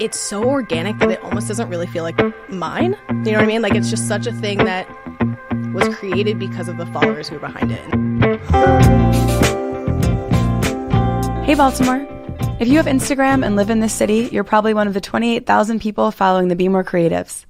it's so organic that it almost doesn't really feel like mine. You know what I mean? Like, it's just such a thing that was created because of the followers who were behind it. Hey, Baltimore. If you have Instagram and live in this city, you're probably one of the 28,000 people following the Bmore Creatives.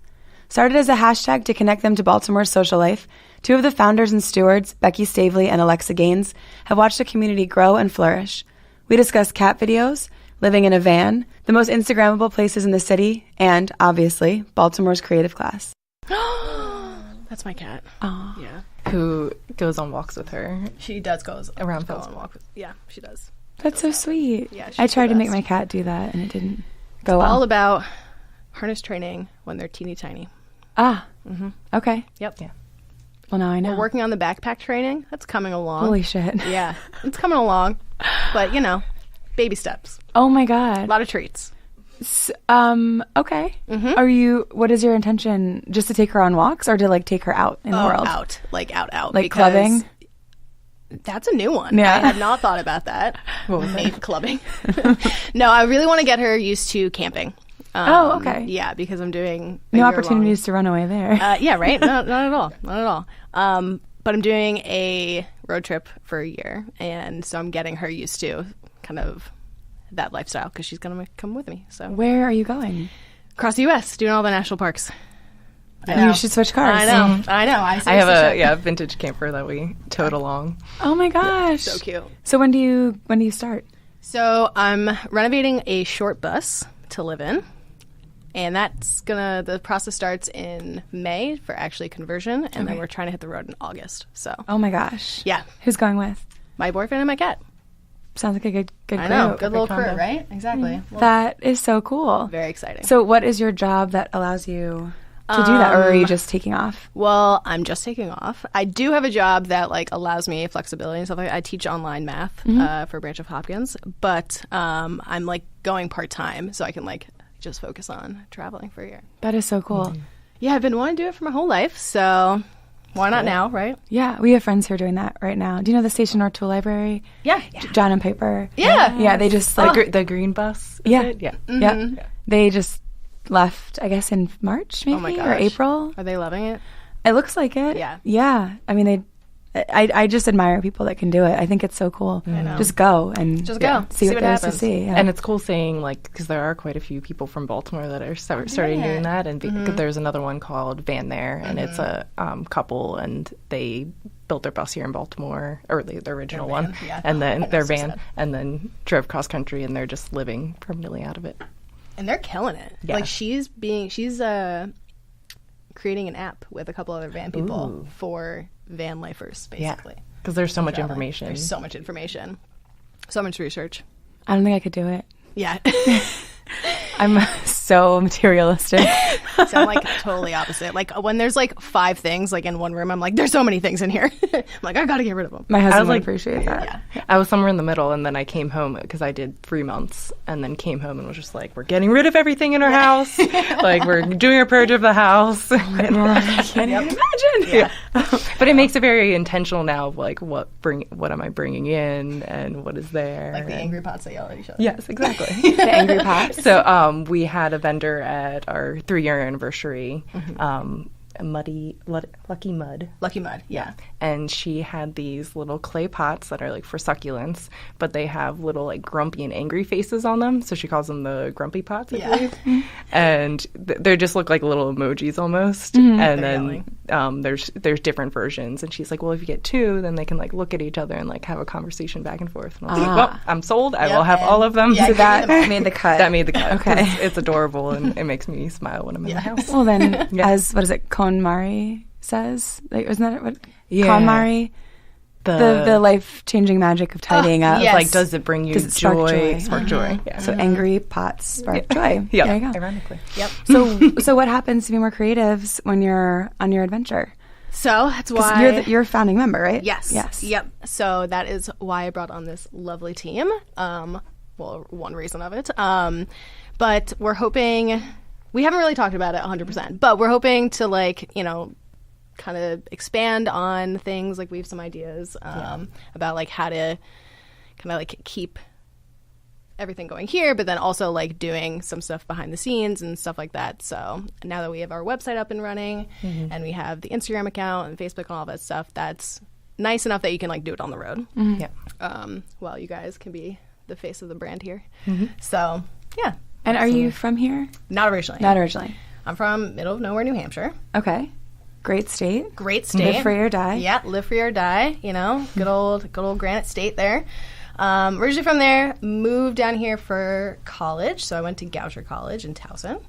Started as a hashtag to connect them to Baltimore's social life, two of the founders and stewards, Becky Stavely and Alexa Gaines, have watched the community grow and flourish. We discuss cat videos, living in a van, the most Instagrammable places in the city, and, obviously, Baltimore's creative class. That's my cat. Oh. Yeah. Who goes on walks with her. She does go Around on Baltimore. walk. Yeah, she does. That's so sweet. Yeah, I she's tried the to make best. my cat do that, and it didn't go well. All about harness training when they're teeny tiny. Ah, okay. Yep. Yeah. Well, now I know. We're working on the backpack training. That's coming along. Holy shit. Yeah, it's coming along. But, you know, baby steps. Oh, my A God. lot of treats. Okay. Are you, what is your intention? Just to take her on walks or to, like, take her out in the world? Out. Like, out. Like because clubbing? That's a new one. Yeah. I had not thought about that. What was it? Clubbing. No, I really want to get her used to camping. Oh, okay. Yeah, because I'm doing No opportunities to run away there. Yeah, right? No, not at all. Not at all. But I'm doing a road trip for a year, and so I'm getting her used to kind of that lifestyle because she's going to come with me. So Where are you going? across the U.S., doing all the national parks. You should switch cars. I know. I I have seriously should. a vintage camper that we towed along. Oh my gosh. So cute. So when do you start? So I'm renovating a short bus to live in. And the process starts in May for actually conversion. And then we're trying to hit the road in August. So, Oh my gosh. yeah, Who's going with? my boyfriend and my cat. Sounds like a good I know. group. Good little crew, combo. right? Exactly. Well, That is so cool. very exciting. So what is your job that allows you to do that? Or are you just taking off? Well, I'm just taking off. I do have a job that like allows me flexibility and stuff like that. I teach online math for a branch of Hopkins, but I'm like going part-time so I can like just focus on traveling for a year. That is so cool. Yeah, I've been wanting to do it for my whole life, so why not now, right? Yeah, we have friends who are doing that right now. Do you know the Station North Tool Library? Yeah. John and Piper. Yeah. Yeah, they just like The green bus. yeah. It? Yeah. Yeah. They just left, I guess, in March maybe Oh my or gosh. April. Are they loving it? It looks like it. Yeah. Yeah. I mean, I just admire people that can do it. I think it's so cool. I know. Just go and Just go. see what there is to happens. see. Yeah. And it's cool seeing, like, because there are quite a few people from Baltimore that are starting doing that. And there's another one called Van There, and it's a couple, and they built their bus here in Baltimore, or the original one, yeah. and then I know, their so van, sad. and then drove cross country, and they're just living permanently out of it. And they're killing it. Yeah. Like she's creating an app with a couple other van people for van lifers, basically. Because there's so much Traveling. information. There's so much information. So much research. I don't think I could do it. Yeah. I'm so materialistic. So I'm like totally opposite. Like when there's like 5 things like in one room, I'm like, there's so many things in here. I'm like, I gotta get rid of them. My husband would like- appreciate that. Yeah. I was somewhere in the middle, and then I came home because I did 3 months, and then came home and was just like, we're getting rid of everything in our house. Like, we're doing a purge of the house. I can't even imagine. Yeah. But it makes it very intentional now of like what am I bringing in and what is there. Like the and- angry pots they yell at each other. Yes, exactly. The angry pots. So we had a vendor at our 3-year anniversary, Lucky Mud. Lucky Mud. Yeah. And she had these little clay pots that are like for succulents, but they have little like grumpy and angry faces on them. So she calls them the grumpy pots, I believe. And they just look like little emojis almost. And They're then there's different versions. And she's like, well, if you get 2, then they can like look at each other and like have a conversation back and forth. And I was like, well, I'm sold. I will have all of them. Yeah, So that made the cut. That made the cut. Okay. 'cause it's adorable and it makes me smile when I'm in the house. Well, then, as what is it, KonMari says? Like, isn't that what? Yeah. KonMari? The life-changing magic of tidying up. yes. Like, does it bring you Does it spark joy? Spark joy. Yeah. So angry pots spark joy. Yeah. There you go. Ironically. Yep. So what happens to Bmore Creatives when you're on your adventure? So that's 'Cause why you're a founding member, right? Yes. Yes. Yep. So that is why I brought on this lovely team. Well, one reason of it. But we're hoping, we haven't really talked about it 100%, but we're hoping to like, you know, kind of expand on things. Like we have some ideas about like how to kind of like keep everything going here, but then also like doing some stuff behind the scenes and stuff like that. So now that we have our website up and running and we have the Instagram account and Facebook and all that stuff, that's nice enough that you can like do it on the road. While you guys can be the face of the brand here. So yeah. And are you from here? Not originally. Not originally. I'm from middle of nowhere, New Hampshire. Okay. Great state. Great state. Live free or die. Yeah, live free or die. You know, good old Granite State there. Originally from there, moved down here for college. So I went to Goucher College in Towson,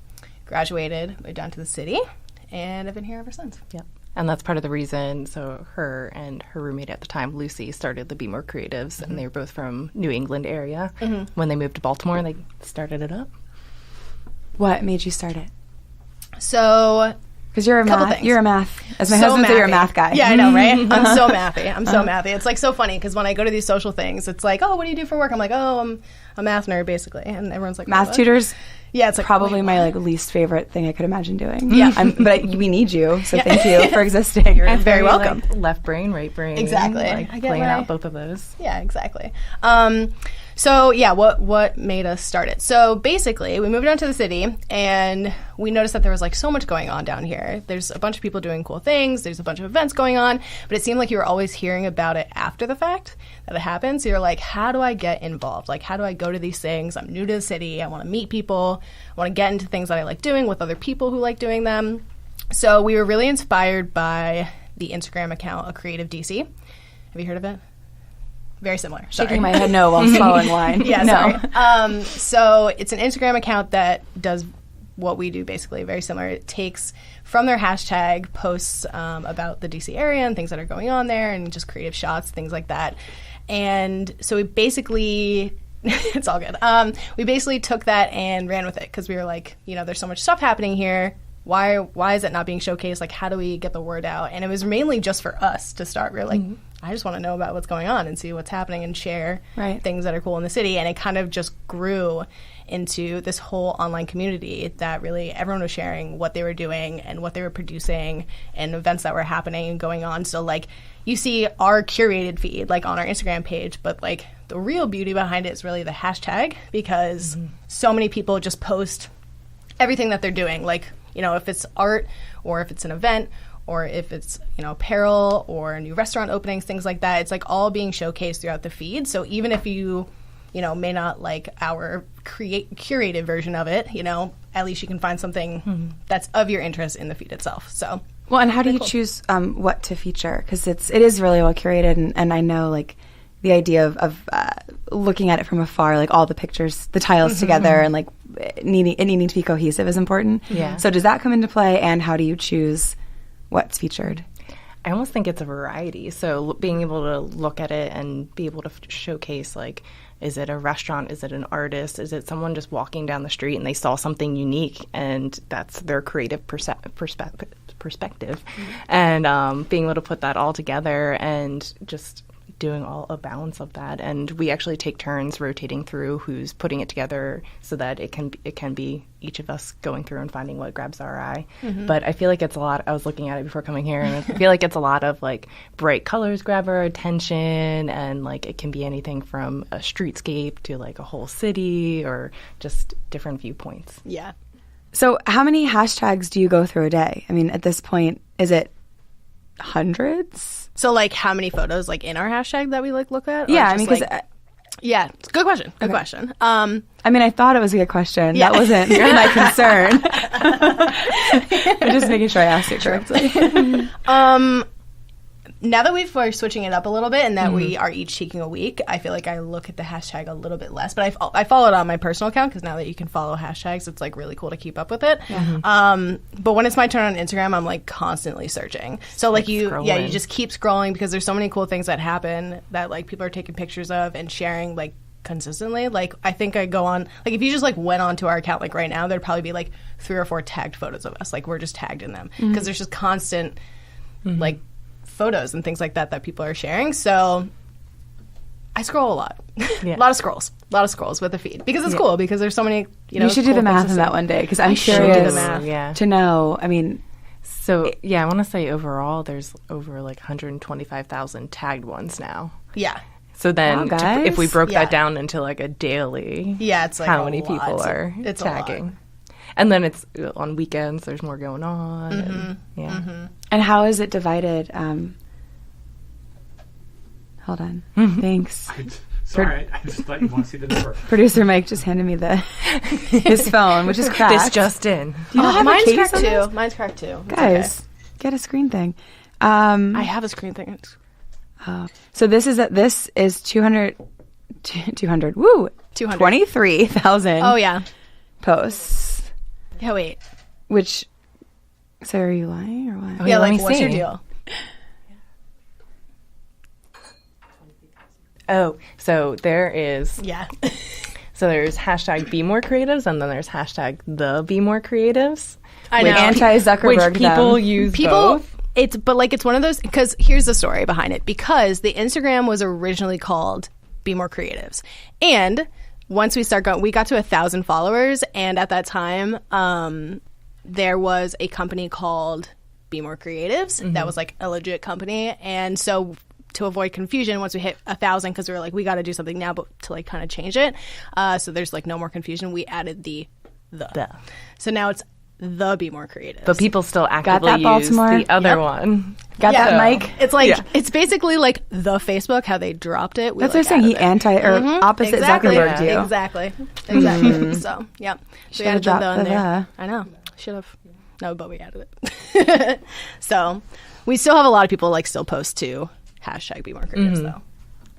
graduated, moved down to the city, and I've been here ever since. Yep. And that's part of the reason. So her and her roommate at the time, Lucy, started the Bmore Creatives, and they were both from New England area. When they moved to Baltimore, they started it up. What made you start it? So... Because you're a math. As my husband said, you're a math guy. Yeah, I know, right? I'm so mathy. It's like so funny because when I go to these social things, it's like, oh, what do you do for work? I'm like, oh, I'm a math nerd, basically. And everyone's like, math tutors? Yeah, it's like probably my like least favorite thing I could imagine doing. Yeah. But we need you, so thank you for existing. You're very welcome. Like, left brain, right brain. Exactly. Like playing out both of those. Yeah, exactly. So yeah, what made us start it? So basically, we moved down to the city, and we noticed that there was like so much going on down here. There's a bunch of people doing cool things. There's a bunch of events going on, but it seemed like you were always hearing about it after the fact that it happened. So you're like, how do I get involved? Like, how do I go to these things? I'm new to the city. I want to meet people. I want to get into things that I like doing with other people who like doing them. So we were really inspired by the Instagram account, A Creative DC. Have you heard of it? Very similar. Shaking my head no while swallowing wine. Yeah, no. Sorry. So it's an Instagram account that does what we do, basically, very similar. It takes from their hashtag posts about the DC area and things that are going on there and just creative shots, things like that. And so we basically... it's all good. We basically took that and ran with it because we were like, you know, there's so much stuff happening here. Why is it not being showcased? Like, how do we get the word out? And it was mainly just for us to start. We were like, I just want to know about what's going on and see what's happening and share things that are cool in the city. And it kind of just grew into this whole online community that really everyone was sharing what they were doing and what they were producing and events that were happening and going on. So, like, you see our curated feed, like, on our Instagram page, but, like, the real beauty behind it is really the hashtag because so many people just post everything that they're doing. Like, you know, if it's art or if it's an event or if it's, you know, apparel or new restaurant openings, things like that, it's like all being showcased throughout the feed. So even if you know, may not like our curated version of it, you know, at least you can find something that's of your interest in the feed itself. So, well, and how do you choose what to feature? Because it is really well curated, and I know like the idea of looking at it from afar, like all the pictures, the tiles together, and like needing to be cohesive is important. Yeah. So does that come into play, and how do you choose what's featured? I almost think it's a variety. So being able to look at it and be able to showcase, like, is it a restaurant? Is it an artist? Is it someone just walking down the street and they saw something unique and that's their creative perspective? And being able to put that all together and just doing a balance of that. And we actually take turns rotating through who's putting it together so that it can be each of us going through and finding what grabs our eye. But I feel like it's a lot. I was looking at it before coming here, and I feel like it's a lot of like bright colors grab our attention, and like it can be anything from a streetscape to like a whole city or just different viewpoints. Yeah. So how many hashtags do you go through a day? I mean, at this point, is it hundreds? So, like, how many photos, like, in our hashtag that we, like, look at? Or Yeah, I just, mean, because... like, yeah, good question. Good question. I mean, I thought it was a good question. Yeah. That wasn't my concern. I'm just making sure I asked it correctly. Now that we're switching it up a little bit and that we are each taking a week, I feel like I look at the hashtag a little bit less. But I follow it on my personal account because now that you can follow hashtags, it's like really cool to keep up with it. But when it's my turn on Instagram, I'm like constantly searching. So like you just keep scrolling because there's so many cool things that happen that like people are taking pictures of and sharing like consistently. Like I think I go on, like if you just like went onto our account like right now, there'd probably be like 3 or 4 tagged photos of us. Like we're just tagged in them because there's just constant like photos and things like that people are sharing. So I scroll a lot. A lot of scrolls with the feed because it's cool because there's so many, you know. You should do the math on that one day because I'm curious to know. I mean, so yeah, I want to say overall there's over like 125,000 tagged ones now. Yeah. So then Wow, guys. if we broke Yeah. that down into like a daily, Yeah, it's like how a many lot. people are It's a lot. tagging. And then it's on weekends, there's more going on. And, yeah. And how is it divided? Hold on. Thanks. Sorry, I just thought you want to see the number. Producer Mike just handed me his phone, which is cracked. This just in. Do you not have a Mine's case cracked on this? too. Mine's cracked too. It's Guys, get a screen thing. I have a screen thing. So this is 200, woo, 200. 23,000 Oh yeah. posts, Yeah. Wait. which, so are you lying or what? Yeah. let Like, me what's your see. deal? Oh, so there's Yeah. hashtag Bmore Creatives, and then there's hashtag the Bmore Creatives. I know. Anti-Zuckerberg Which people them. use People. both. It's one of those, because here's the story behind it. Because the Instagram was originally called Bmore Creatives, and once we start going, we got to 1,000 followers, and at that time, there was a company called Bmore Creatives that was like a legit company, and so to avoid confusion, once we hit 1,000, because we were like, we got to do something now, but to like kind of change it, so there's like no more confusion. We added the. So now it's the Bmore Creatives. But people still actively that, use Baltimore? the other Yep. one. Got Yeah. that, Mike? It's like Yeah. it's basically like the Facebook, how they dropped it. That's what I'm saying. He opposite exactly. Zuckerberg you. Exactly. So yeah, Should've we added the dropped in the there. I know. Should have. No, but we added it. So we still have a lot of people like still post to hashtag Bmore Creatives though.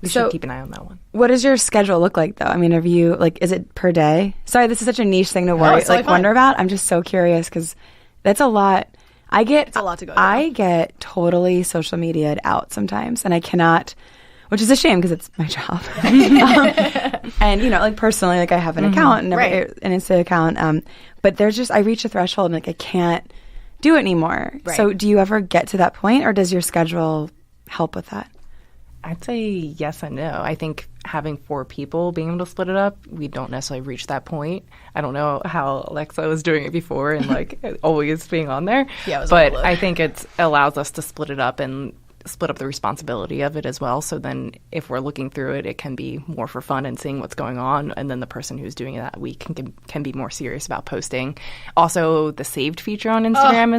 We So- should keep an eye on that one. What does your schedule look like, though? I mean, have you, like, is it per day? Sorry, this is such a niche thing to worry, it's totally fine. wonder about. I'm just so curious because that's a lot. It's a lot to go through. I get totally social media'd out sometimes, and I cannot, which is a shame because it's my job. And, you know, like, personally, like, I have an account, and Right. an Insta account, but there's just, I reach a threshold, and, like, I can't do it anymore. Right. So do you ever get to that point, or does your schedule help with that? I'd say yes and no. I think having 4 people, being able to split it up, we don't necessarily reach that point. I don't know how Alexa was doing it before and like always being on there. Yeah, it was but overload. I think it allows us to split it up and split up the responsibility of it as well. So then if we're looking through it, it can be more for fun and seeing what's going on. And then the person who's doing it that week can be more serious about posting. Also, the saved feature on Instagram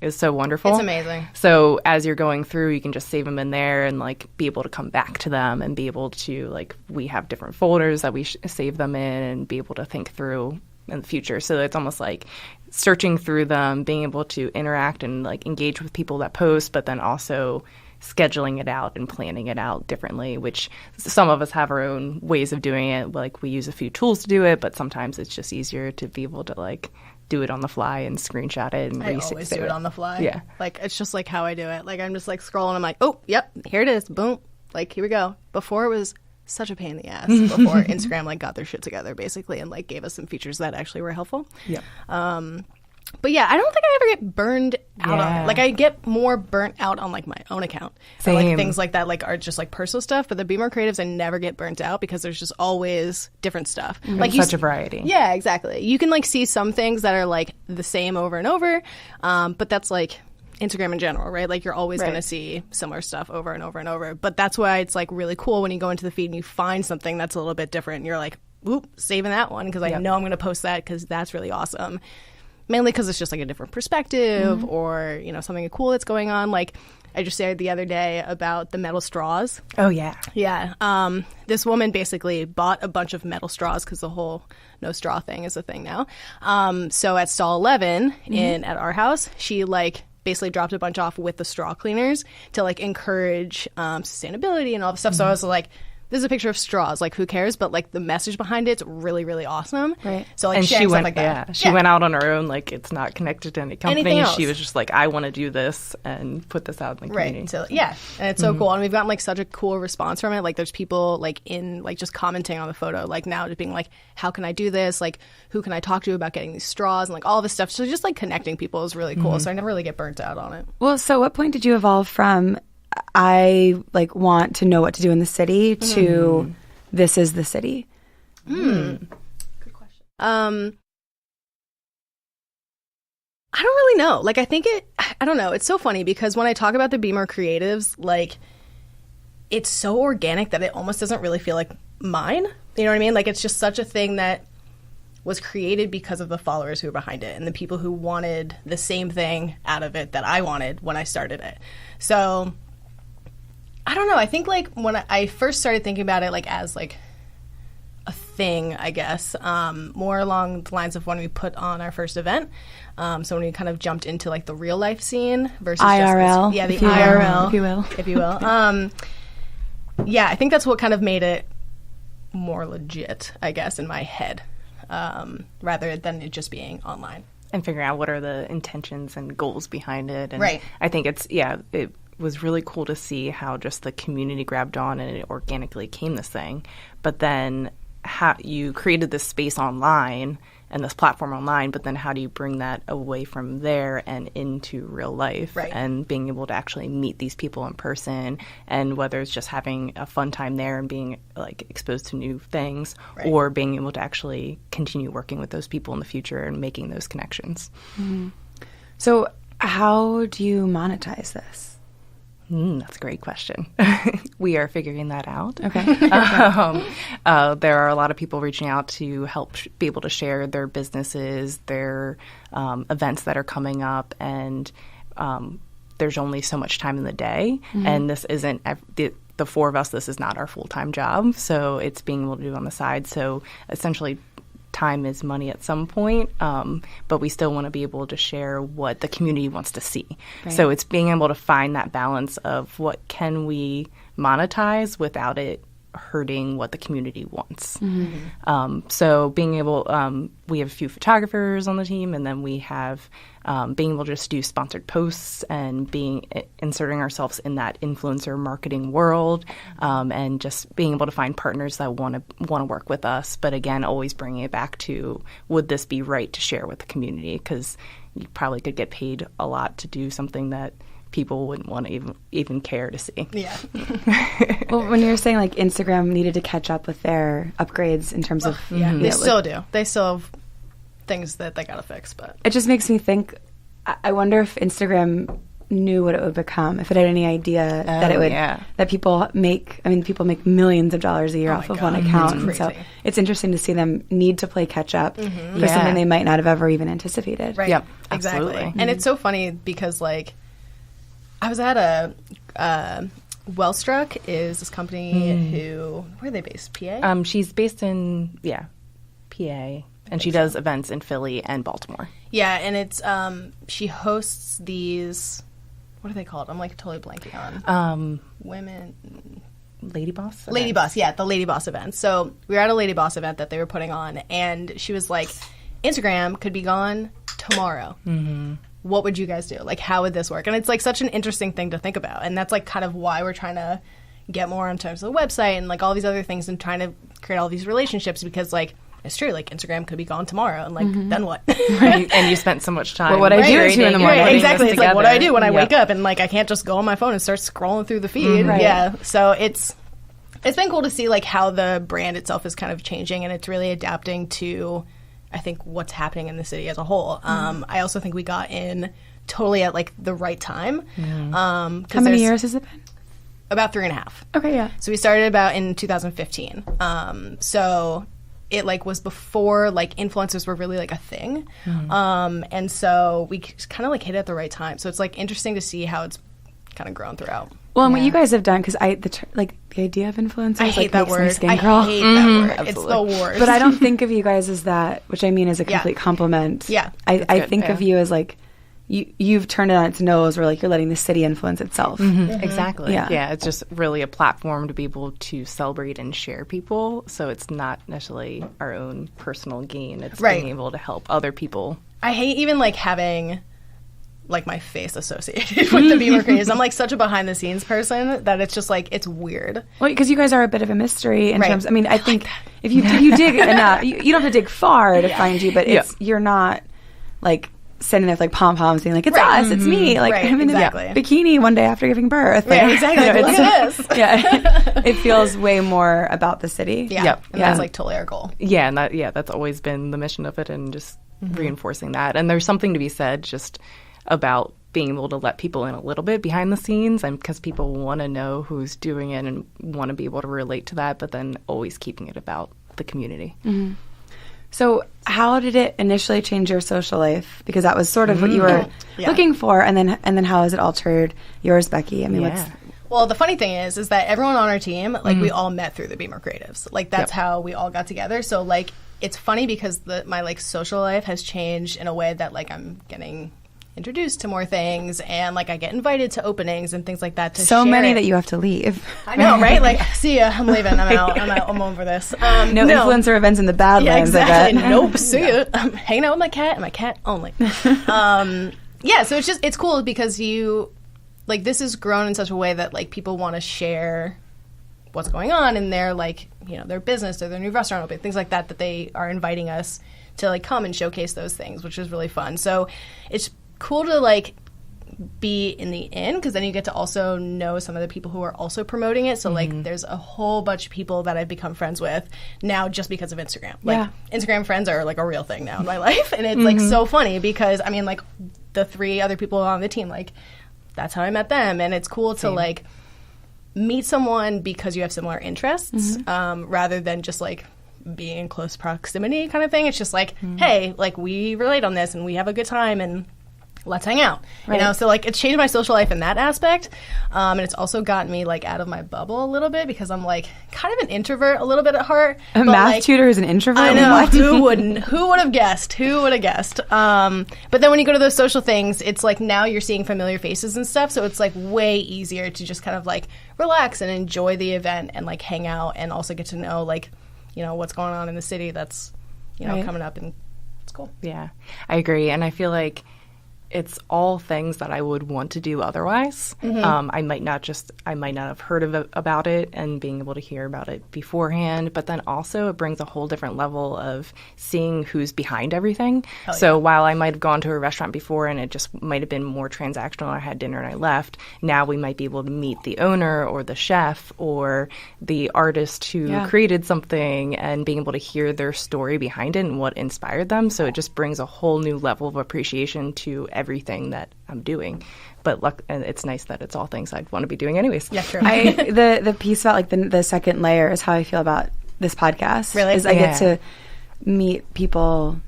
is so wonderful. It's amazing. So as you're going through, you can just save them in there and like be able to come back to them and be able to like, we have different folders that we save them in and be able to think through in the future. So it's almost like searching through them, being able to interact and like engage with people that post, but then also scheduling it out and planning it out differently, which some of us have our own ways of doing it. Like we use a few tools to do it, but sometimes it's just easier to be able to like do it on the fly and screenshot it and I always do it on the fly. Yeah. Like, it's just like how I do it. Like, I'm just like scrolling. I'm like, oh, yep, here it is. Boom. Like, here we go. Before it was such a pain in the ass before Instagram like got their shit together basically and like gave us some features that actually were helpful. Yep. But yeah, I don't think I ever get burned out on Yeah. it. Like, I get more burnt out on like my own account. And, like Same. things like that like are just like personal stuff. But the Bmore Creatives, I never get burnt out because there's just always different stuff. Like Such a variety. Yeah, exactly. You can like see some things that are like the same over and over, but that's like Instagram in general, right? Like you're always going to see similar stuff over and over and over. But that's why it's like really cool when you go into the feed and you find something that's a little bit different. And you're like, oop, saving that one because I know I'm going to post that because that's really awesome. Mainly because it's just like a different perspective or, you know, something cool that's going on. Like I just shared the other day about the metal straws. Oh, yeah. Yeah. This woman basically bought a bunch of metal straws because the whole no straw thing is a thing now. So at stall 11 at our house, she like basically dropped a bunch off with the straw cleaners to like encourage sustainability and all this stuff. So I was like, this is a picture of straws. Like, who cares? But like the message behind it's really, really awesome. Right. So like And sharing she stuff went, like that. she went out on her own. Like it's not connected to any company. Anything else. She was just like, I want to do this and put this out in the community. Right. So yeah, and it's so cool, and we've gotten like such a cool response from it. Like there's people like in like just commenting on the photo, like now just being like, how can I do this? Like who can I talk to about getting these straws and like all this stuff. So just like connecting people is really cool. So I never really get burnt out on it. Well, so what point did you evolve from I like want to know what to do in the city to this is the city? I don't really know. Like I think I don't know. It's so funny because when I talk about the Bmore Creatives, like it's so organic that it almost doesn't really feel like mine. You know what I mean? Like, it's just such a thing that was created because of the followers who were behind it and the people who wanted the same thing out of it that I wanted when I started it. So I don't know. I think like when I first started thinking about it like as like a thing, I guess, more along the lines of when we put on our first event. So when we kind of jumped into like the real life scene versus IRL, just this, the IRL, if you will. Yeah, I think that's what kind of made it more legit, I guess, in my head, rather than it just being online. And figuring out what are the intentions and goals behind it. And right. I think it was really cool to see how just the community grabbed on and it organically came this thing. But then how you created this space online and this platform online, but then how do you bring that away from there and into real life, right. and being able to actually meet these people in person, and whether it's just having a fun time there and being like exposed to new things, right. or being able to actually continue working with those people in the future and making those connections. Mm-hmm. So how do you monetize this? That's a great question. We are figuring that out. Okay. There are a lot of people reaching out to help be able to share their businesses, their events that are coming up, and there's only so much time in the day, mm-hmm. and this isn't the four of us. This is not our full-time job, so it's being able to do on the side. So essentially, time is money at some point, but we still want to be able to share what the community wants to see. Right. So it's being able to find that balance of what can we monetize without it hurting what the community wants. Mm-hmm. So being able, we have a few photographers on the team, and then we have being able to just do sponsored posts and inserting ourselves in that influencer marketing world, and just being able to find partners that want to work with us. But again, always bringing it back to, would this be right to share with the community? Because you probably could get paid a lot to do something that people wouldn't want to even care to see. Yeah. Well, when you were saying like Instagram needed to catch up with their upgrades in terms of they still do. They still have things that they gotta fix, but it just makes me think. I wonder if Instagram knew what it would become, if it had any idea that it would that people make. I mean, people make millions of dollars a year off of one account, and so it's interesting to see them need to play catch up for something they might not have ever even anticipated. Right. Yep. Exactly. Absolutely. And it's so funny because like I was at a Wellstruck is this company who, where are they based? PA? She's based in PA, and she does events in Philly and Baltimore. Yeah, and it's she hosts these, what are they called? I'm like totally blanking on. Women. Lady Boss? Lady Boss, yeah, the Lady Boss event. So we were at a Lady Boss event that they were putting on, and she was like, Instagram could be gone tomorrow. Mm-hmm. What would you guys do? Like, how would this work? And it's like such an interesting thing to think about. And that's like kind of why we're trying to get more in terms of the website and like all these other things and trying to create all these relationships, because like it's true, like Instagram could be gone tomorrow and like then what? Right. And you spent so much time. Well, what I do at 2 in the morning. Right, exactly. It's like, what do I do when I wake up and like I can't just go on my phone and start scrolling through the feed? Right. Yeah. So it's been cool to see like how the brand itself is kind of changing, and it's really adapting to, I think, what's happening in the city as a whole. I also think we got in totally at like the right time. How many years has it been? About 3.5. Okay, yeah. So we started about in 2015. So it like was before like influencers were really like a thing. And so we kind of like hit it at the right time. So it's like interesting to see how it's kind of grown throughout. Well, and what you guys have done, because the idea of influencers, I hate that makes word. my skin crawl. I hate that word. Absolutely. It's the worst. But I don't think of you guys as that, which I mean as a complete compliment. Yeah. I think of you as like, you've turned it on its nose, where like you're letting the city influence itself. Exactly. Yeah. It's just really a platform to be able to celebrate and share people. So it's not necessarily our own personal gain. It's being able to help other people. I hate even like having like my face associated with the Bmore Creatives. I'm like such a behind the scenes person that it's just like, it's weird. Well, because you guys are a bit of a mystery in terms. I mean, I think if you dig enough, you don't have to dig far to find you, but you're not like sitting there with like pom poms being like, it's us, it's me. Like I'm in a bikini one day after giving birth. Like, Right, exactly. You know, look at this. Yeah, it feels way more about the city. Yeah, and that's like totally our goal. Yeah, and that's always been the mission of it, and just reinforcing that. And there's something to be said just about being able to let people in a little bit behind the scenes, and because people want to know who's doing it and want to be able to relate to that, but then always keeping it about the community. Mm-hmm. So how did it initially change your social life? Because that was sort of what you were looking for, and then how has it altered yours, Becky? I mean, Well, the funny thing is that everyone on our team, like, we all met through the Bmore Creatives. Like, that's how we all got together. So, like, it's funny because my, like, social life has changed in a way that, like, I'm getting introduced to more things, and, like, I get invited to openings and things like that to so share many it. that you have to leave. I know, right? Like, see ya, I'm leaving, I'm out, I'm over this. No influencer events in the Badlands, exactly. I bet. Nope, see ya. I'm hanging out with my cat and my cat only. Yeah, so it's cool because like, this has grown in such a way that, like, people want to share what's going on in their, like, you know, their business or their new restaurant opening, things like that they are inviting us to, like, come and showcase those things, which is really fun. So it's cool to, like, be in the inn, because then you get to also know some of the people who are also promoting it. So, like, there's a whole bunch of people that I've become friends with now just because of Instagram. Like, Instagram friends are, like, a real thing now in my life. And it's, like, so funny because, I mean, like, the 3 other people on the team, like, that's how I met them. And it's cool to, like, meet someone because you have similar interests, rather than just, like, being in close proximity kind of thing. It's just like, hey, like, we relate on this and we have a good time and let's hang out. You know, so, like, it's changed my social life in that aspect. And it's also gotten me, like, out of my bubble a little bit because I'm, like, kind of an introvert a little bit at heart. A math tutor is an introvert? I know. Who wouldn't? Who would have guessed? Who would have guessed? But then when you go to those social things, it's like now you're seeing familiar faces and stuff. So it's, like, way easier to just kind of, like, relax and enjoy the event and, like, hang out and also get to know, like, you know, what's going on in the city that's, you know, coming up, and it's cool. Yeah, I agree. And I feel like it's all things that I would want to do otherwise. I might not have heard about it and being able to hear about it beforehand, but then also it brings a whole different level of seeing who's behind everything. So while I might have gone to a restaurant before and it just might have been more transactional, I had dinner and I left, now we might be able to meet the owner or the chef or the artist who created something and being able to hear their story behind it and what inspired them. So it just brings a whole new level of appreciation to everything that I'm doing. But and it's nice that it's all things I'd want to be doing anyways. Yeah, true. The piece about, like, the second layer is how I feel about this podcast. Really? Is I get to meet people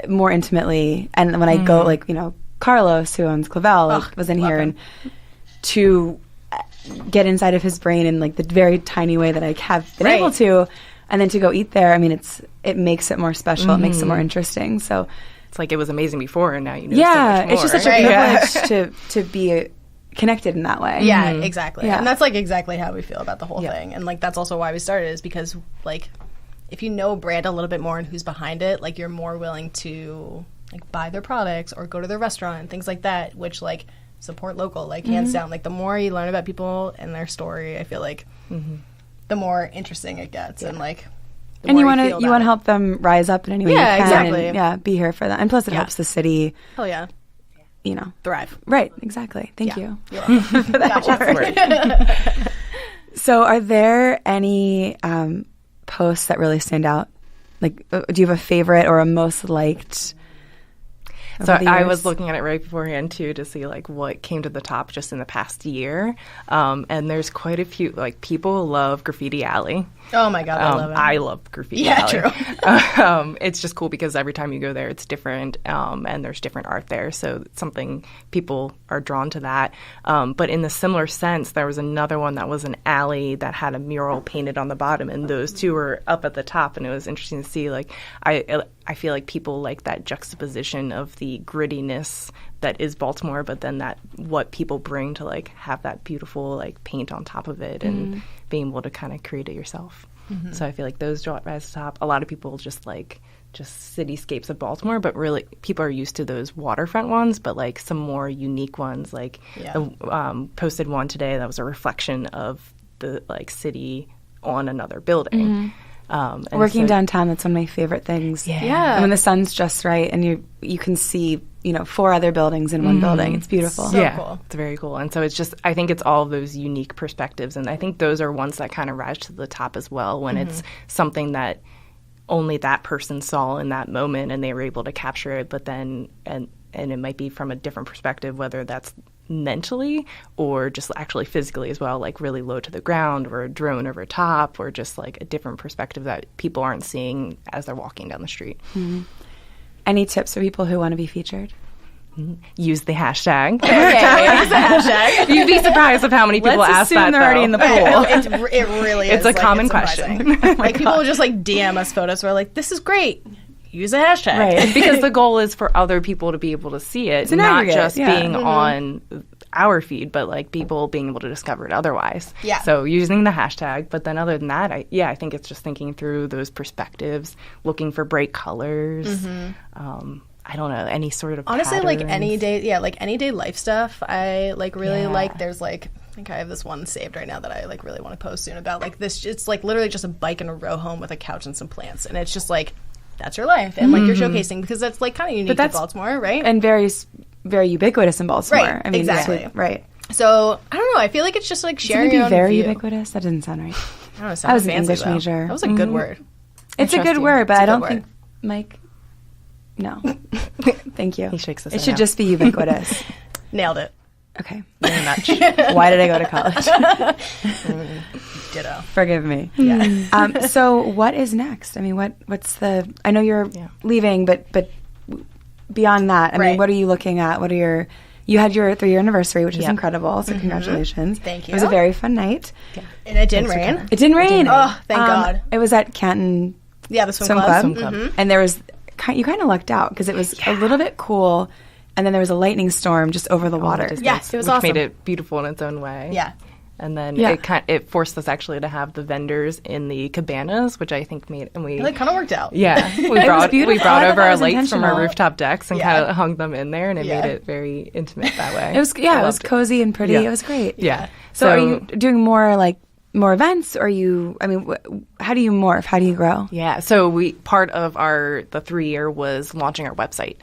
more intimately. And when I go, like, you know, Carlos, who owns Clavel, like, was in here, and to get inside of his brain in, like, the very tiny way that I have been able to, and then to go eat there, I mean, it makes it more special. It makes it more interesting. So it's like it was amazing before, and now you know so much more. It's just such a privilege to be connected in that way. Yeah, exactly. And that's, like, exactly how we feel about the whole thing. And, like, that's also why we started, is because, like, if you know a brand a little bit more and who's behind it, like, you're more willing to, like, buy their products or go to their restaurant and things like that, which, like, support local, like, hands down. Like, the more you learn about people and their story, I feel like the more interesting it gets. And, like, and you want to help them rise up in any way you can. Exactly. And, be here for them. And plus it helps the city. Hell yeah. You know. Thrive. Right, exactly. Thank you for that. So are there any posts that really stand out? Like, do you have a favorite or a most liked? So I was looking at it right beforehand, too, to see, like, what came to the top just in the past year. And there's quite a few, like, people love Graffiti Alley. Oh, my God, I love it. I love Graffiti Alley. True. It's just cool because every time you go there, it's different, and there's different art there. So it's something people are drawn to that. But in the similar sense, there was another one that was an alley that had a mural painted on the bottom, and those two were up at the top. And it was interesting to see, like, I feel like people like that juxtaposition of the grittiness that is Baltimore, but then that what people bring to, like, have that beautiful, like, paint on top of it and being able to kind of create it yourself. So I feel like those rise to the top. A lot of people just like cityscapes of Baltimore, but really people are used to those waterfront ones, but, like, some more unique ones, like the posted one today that was a reflection of the, like, city on another building. Working downtown, that's one of my favorite things. Yeah. And when the sun's just right and you can see, you know, 4 other buildings in one building. It's beautiful. So cool. It's very cool. And so it's just, I think it's all of those unique perspectives. And I think those are ones that kind of rise to the top as well when it's something that only that person saw in that moment and they were able to capture it, but then and it might be from a different perspective, whether that's mentally or just actually physically as well, like really low to the ground or a drone over top or just like a different perspective that people aren't seeing as they're walking down the street. Mm-hmm. Any tips for people who want to be featured? Use the hashtag. Okay, use the hashtag. You'd be surprised of how many people ask that. They're already in the pool. It really is. It's a common question. Like people will just like DM us photos. We're like, this is great. Use a hashtag. Right. Because the goal is for other people to be able to see it, not just being on our feed, but like people being able to discover it otherwise. Yeah. So using the hashtag, but then other than that, I think it's just thinking through those perspectives, looking for bright colors. I don't know, any sort of honestly patterns. like any day life stuff. I like really like. There's like I think I have this one saved right now that I like really want to post soon about like this. It's like literally just a bike and a row home with a couch and some plants, and it's just like that's your life, and like you're showcasing because that's like kind of unique to Baltimore, right? And very ubiquitous in Baltimore. Right, I mean, exactly. Right. So I don't know. I feel like it's just like sharing It's your own very view. ubiquitous. That doesn't sound right. I don't know. I was an fancy, English major. That was a good word. It's a trust good you. word, but It's a I don't good think Mike. No. Thank you. He shakes his It head should no. just be ubiquitous. Nailed it. Okay. Very much. Why did I go to college? Ditto. Forgive me. Yeah. So what is next? I mean, what's the? I know you're leaving, but beyond that, I mean, what are you looking at? What are your? You had your 3-year anniversary, which is incredible. So congratulations. Thank you. It was a very fun night. Yeah. And it didn't rain. It didn't rain. Oh, thank God. It was at Canton. Yeah, the swim Swim club. Club. And there was you kind of lucked out because it was a little bit cool, and then there was a lightning storm just over the water. Yeah, it was which awesome. made it beautiful in its own way. Yeah. And then Yeah. it forced us actually to have the vendors in the cabanas, which I think made and we It kind of worked out. yeah we beautiful. brought I thought over that our was lights from intentional. our rooftop decks and Yeah. kind of hung them in there, and it Yeah. made it very intimate that way. It was it was cozy and pretty. Yeah. It was great. Yeah. So are you doing more events? Or are you? I mean, how do you morph? How do you grow? Yeah, so part of the 3-year was launching our website.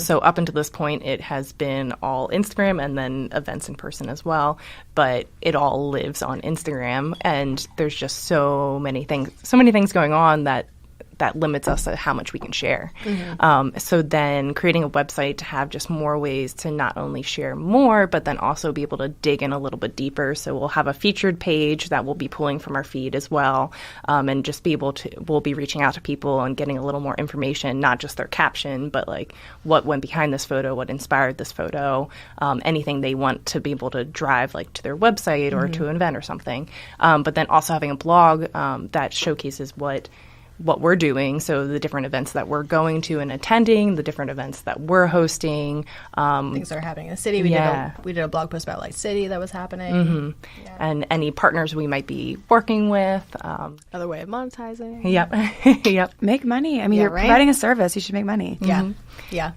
So up until this point, it has been all Instagram and then events in person as well. But it all lives on Instagram, and there's just so many things going on that limits us to how much we can share. So then creating a website to have just more ways to not only share more, but then also be able to dig in a little bit deeper. So we'll have a featured page that we'll be pulling from our feed as well, and just we'll be reaching out to people and getting a little more information, not just their caption, but like what went behind this photo, what inspired this photo, anything they want to be able to drive like to their website or to an event or something. But then also having a blog that showcases what we're doing, so the different events that we're going to and attending, the different events that we're hosting. Things that are happening in the city. We did a blog post about Light City that was happening. Yeah. And any partners we might be working with. Another way of monetizing. Yep. Yep. Make money. I mean, you're providing a service. You should make money. Yeah. Yeah.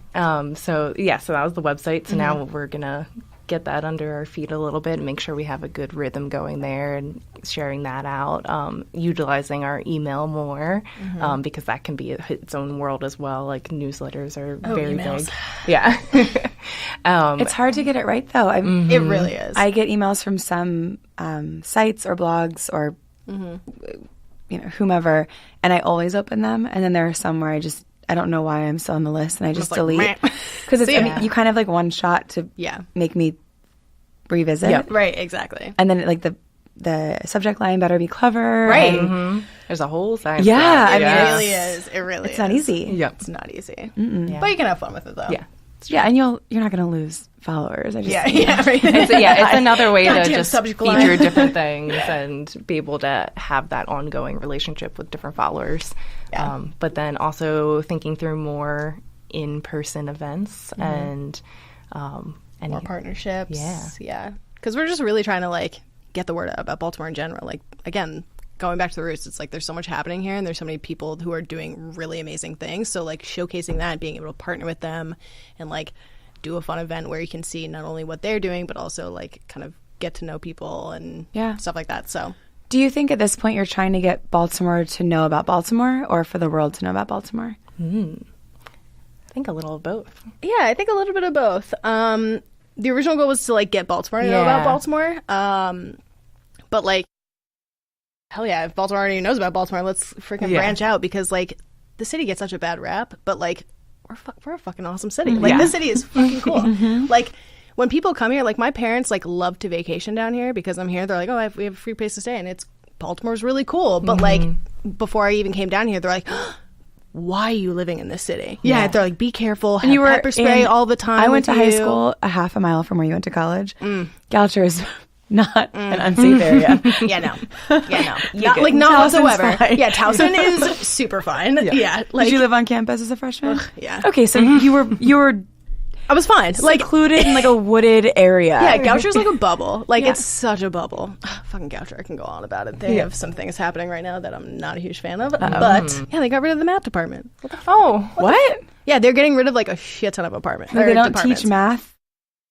So that was the website. So now we're going to get that under our feet a little bit and make sure we have a good rhythm going there and sharing that out, utilizing our email more, because that can be its own world as well. Like newsletters are very emails. big. Yeah. It's hard to get it right, though. It really is. I get emails from some sites or blogs or whomever, and I always open them, and then there are some where I don't know why I'm still on the list, and I just delete. Because you kind of like one shot to make me revisit. Yep. Right, exactly. And then like the subject line better be clever. Right. and- There's a whole science. Yeah, to that. I mean, It Yes. really is. It really It's not easy. Yep. It's not easy. Yeah. But you can have fun with it, though. Yeah. Yeah, and you're not going to lose followers. Right. It's another way to Goddamn just subject feature line. different things and be able to have that ongoing relationship with different followers. Yeah. But then also thinking through more in-person events and More partnerships. Yeah. Yeah. Because we're just really trying to, like, get the word out about Baltimore in general. Like, again, going back to the roots, it's like there's so much happening here and there's so many people who are doing really amazing things. So, like, showcasing that, being able to partner with them and, like, do a fun event where you can see not only what they're doing, but also, like, kind of get to know people and stuff like that. So, Do you think at this point you're trying to get Baltimore to know about Baltimore or for the world to know about Baltimore? I think a little of both. yeah, I think a little bit of both. The original goal was to, like, get Baltimore to know about Baltimore. But, like, hell yeah, if Baltimore already knows about Baltimore, let's freaking branch out, because like the city gets such a bad rap, but like we're a fucking awesome city. Like this city is fucking cool. Like when people come here, like my parents like love to vacation down here because I'm here. They're like, oh, we have a free place to stay, and Baltimore's really cool. But like before I even came down here, they're like, why are you living in this city? Yeah, they're like, be careful. Have pepper spray all the time. I went to high school a half a mile from where you went to college. Goucher is not an unsafe area. Not whatsoever. Fine. Yeah, Towson is super fine. Yeah. Like, did you live on campus as a freshman? Yeah. Okay, so you were I was fine. Like secluded in like a wooded area. Yeah, Goucher's like a bubble. Like it's such a bubble. Fucking Goucher, I can go on about it. They have some things happening right now that I'm not a huge fan of. But yeah, they got rid of the math department. What? Yeah, they're getting rid of like a shit ton of apartments. They don't teach math.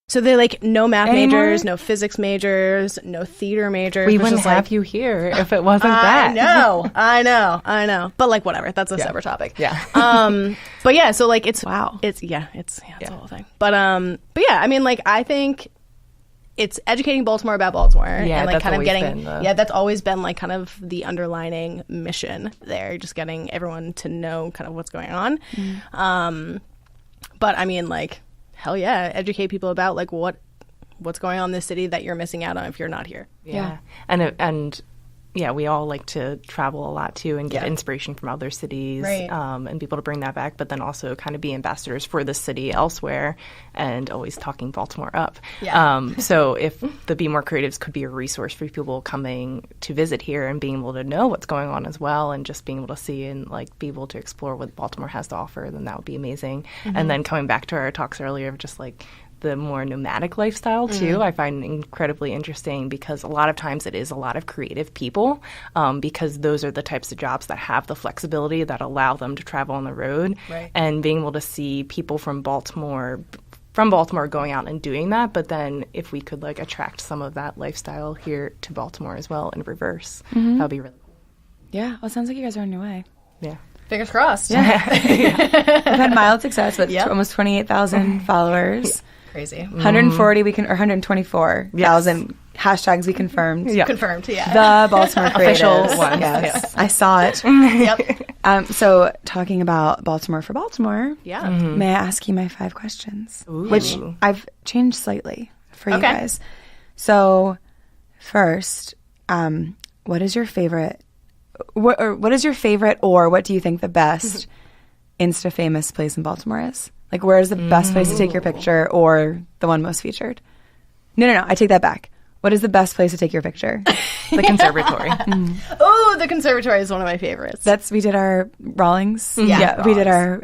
So they're like no math majors, no physics majors, no theater majors. We wouldn't have you here if it wasn't that. I know. But like whatever, that's a separate topic. Yeah. But yeah, so like it's wow. It's a whole thing. But yeah, I mean like I think it's educating Baltimore about Baltimore and like kind of getting that's always been like kind of the underlining mission there, just getting everyone to know kind of what's going on. But I mean like hell yeah, educate people about like what's going on in this city that you're missing out on if you're not here. Yeah. And yeah, we all like to travel a lot too and get inspiration from other cities, and be able to bring that back, but then also kind of be ambassadors for the city elsewhere and always talking Baltimore up. Yeah. So if the Bmore Creatives could be a resource for people coming to visit here and being able to know what's going on as well and just being able to see and like be able to explore what Baltimore has to offer, then that would be amazing. And then coming back to our talks earlier of just like the more nomadic lifestyle too, I find incredibly interesting because a lot of times it is a lot of creative people, because those are the types of jobs that have the flexibility that allow them to travel on the road, and being able to see people from Baltimore going out and doing that. But then if we could like attract some of that lifestyle here to Baltimore as well in reverse, that would be really cool. Yeah, well, it sounds like you guys are on your way. Yeah. Fingers crossed. Yeah. We've had mild success with almost 28,000 followers. Crazy. 140 or 124,000 hashtags we confirmed. Confirmed, The Baltimore Creatives. Official one. Yes. I saw it. Yep. So talking about Baltimore for Baltimore, may I ask you my 5 questions? Which I've changed slightly for you guys. So first, what is your favorite or what do you think the best Insta famous place in Baltimore is? Like, where is the best place to take your picture or the one most featured? No. I take that back. What is the best place to take your picture? The conservatory. Oh, the conservatory is one of my favorites. We did our Rawlings. Rawlings. We did our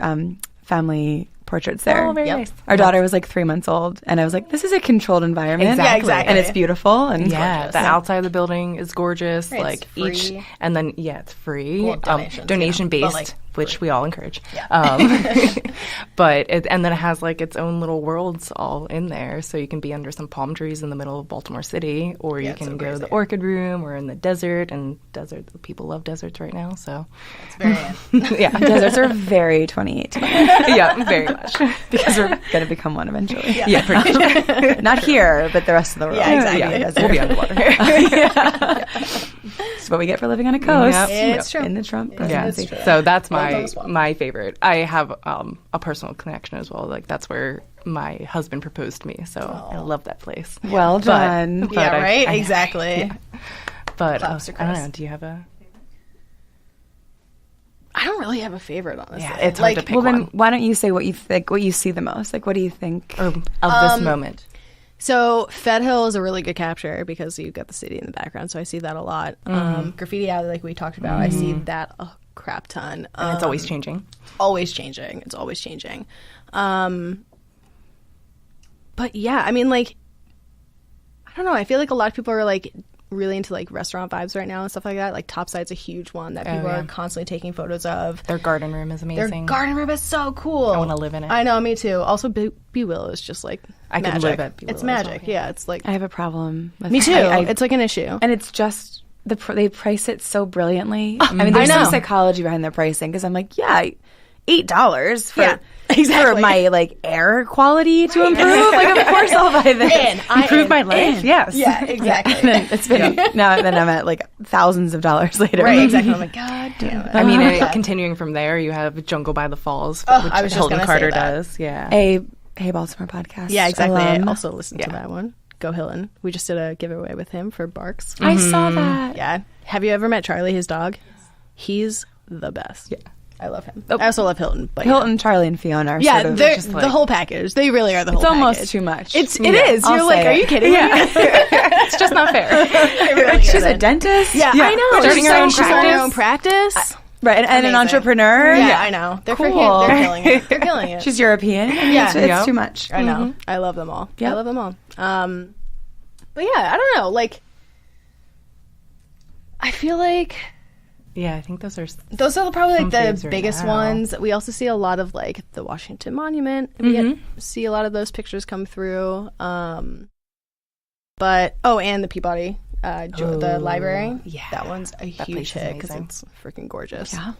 family portraits there. Oh, very nice. Our daughter was like 3 months old, and I was like, this is a controlled environment. Exactly. And it's beautiful. And the outside of the building is gorgeous. Right, like it's free. And then, it's free. Well, donation-based, like, which we all encourage. Yeah. And then it has like its own little worlds all in there. So you can be under some palm trees in the middle of Baltimore City, or you can go to the Orchid Room or in the desert. And people love deserts right now. So it's very deserts are very 2018. Yeah, very much. Because we're going to become one eventually. Yeah, pretty much. Not here, but the rest of the world. Yeah, exactly. We'll be underwater. That's what we get for living on a coast. It's true. In the Trump presidency. So that's my favorite. I have a personal connection as well. Like that's where my husband proposed to me. So I love that place. Well done. But exactly. Yeah. But I don't know. Do you have a? I don't really have a favorite, honestly. Yeah, it's hard to pick one. one. Then why don't you say what you think, what you see the most? Like, what do you think of this moment? So Fed Hill is a really good capture because you've got the city in the background. So I see that a lot. Graffiti Alley, like we talked about, I see that a crap ton. And it's always changing. Always changing. It's always changing. But yeah, I mean, like, I don't know. I feel like a lot of people are like really into like restaurant vibes right now and stuff like that. Like Topside's a huge one that people are constantly taking photos of. Their garden room is amazing. Their garden room is so cool. I want to live in it. I know, me too. Also, B Willow is just like I magic. could live at B Willow. It's magic. Well, yeah, it's like I have a problem with me too. It's like an issue, and it's just they price it so brilliantly. I mean, there's some psychology behind their pricing because I'm like, yeah, $8 for. Yeah, exactly. For my like air quality to improve, like of course I'll buy this. Improve my life. Yes. Yeah, exactly. And then it's been then I'm at like thousands of dollars later. Right, exactly. I'm like, God damn it. I mean, continuing from there, you have Jungle by the Falls, which I was just Hilton gonna Carter say that. does. Yeah. A Hey Baltimore podcast. Yeah, exactly. alum. I also listened to that one. Go Hilton. We just did a giveaway with him for Barks. I saw that. Yeah. Have you ever met Charlie, his dog? He's the best. Yeah. I love him. I also love Hilton. But Hilton, Charlie, and Fiona are yeah, sort of they're just the whole package. They really are the whole it's package. almost too much. It is. I'll You're like, say are it. you kidding me? It's just not fair. She's a dentist. Yeah, I know. Starting her own She's starting her own practice. Right, and an Amazing. entrepreneur. Yeah, I know. They're Cool. freaking, they're killing it. They're killing it. She's European. Yeah. It's too much. I know. I love them all. Yep. I love them all. But yeah, I don't know. Like, I feel like Yeah, I think those are probably like some faves the right biggest now. ones. We also see a lot of like the Washington Monument. We see a lot of those pictures come through. And the Peabody, the library. yeah. That one's a That huge place is hit because amazing. it's freaking gorgeous. Yeah.